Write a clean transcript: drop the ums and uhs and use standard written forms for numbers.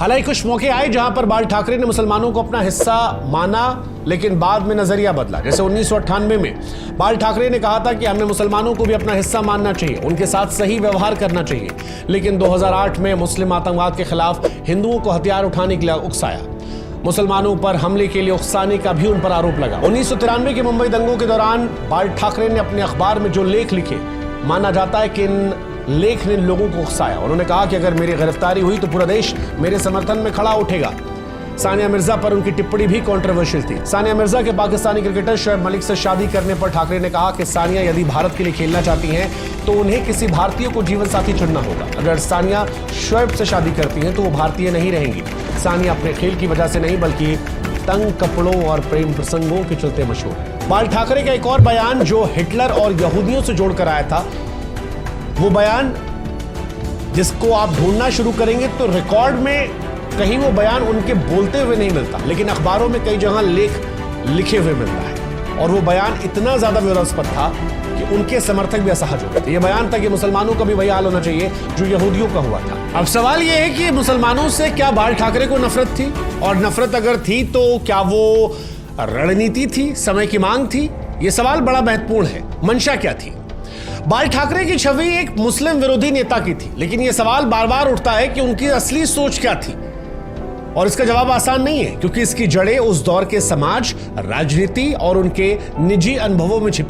हालांकि कुछ मौके आए जहां पर बाल ठाकरे ने मुसलमानों को अपना हिस्सा माना, लेकिन बाद में नजरिया बदला। जैसे 1998 में बाल ठाकरे ने कहा था कि हमें मुसलमानों को भी अपना हिस्सा मानना चाहिए, उनके साथ सही व्यवहार करना चाहिए। लेकिन 2008 में मुस्लिम आतंकवाद के खिलाफ हिंदुओं को हथियार उठाने के लिए उकसाया, मुसलमानों पर हमले के लिए उकसाने का भी उन पर आरोप लगा। 1993 के मुंबई दंगों के दौरान बाल ठाकरे ने अपने अखबार में जो लेख लिखे, माना जाता है कि इन लेख ने लोगों को उकसाया। उन्होंने कहा कि अगर मेरी गिरफ्तारी हुई तो पूरा देश मेरे समर्थन में खड़ा उठेगा। सानिया मिर्जा पर उनकी टिप्पणी भी कंट्रोवर्शियल थी। सानिया मिर्जा के पाकिस्तानी क्रिकेटर शोएब मलिक से शादी करने पर ठाकरे ने कहा कि सानिया यदि भारत के लिए खेलना चाहती हैं तो उन्हें किसी भारतीय को जीवन साथी चुनना होगा। अगर सानिया शोएब से शादी करती हैं तो वो भारतीय नहीं रहेंगी। सानिया अपने खेल की वजह से नहीं बल्कि तंग कपड़ों और प्रेम प्रसंगों के चलते मशहूर है। बाल ठाकरे का एक और बयान जो हिटलर और यहूदियों से जोड़कर आया था, वो बयान जिसको आप ढूंढना शुरू करेंगे तो रिकॉर्ड में कहीं वो बयान उनके बोलते हुए नहीं मिलता, लेकिन अखबारों में कई जगह लेख लिखे हुए मिलता है। और वो बयान इतना ज्यादा विवादास्पद था कि उनके समर्थक भी असहज हो गए। ये बयान था कि मुसलमानों का भी वही हाल होना चाहिए जो यहूदियों का हुआ था। अब सवाल ये है कि मुसलमानों से क्या बाल ठाकरे को नफरत थी, और नफरत अगर थी तो क्या वो रणनीति थी, समय की मांग थी? ये सवाल बड़ा महत्वपूर्ण है। मंशा क्या थी? बाल ठाकरे की छवि एक मुस्लिम विरोधी नेता की थी, लेकिन यह सवाल बार बार उठता है कि उनकी असली सोच क्या थी। और इसका जवाब आसान नहीं है, क्योंकि इसकी जड़ें उस दौर के समाज, राजनीति और उनके निजी अनुभवों में छिपी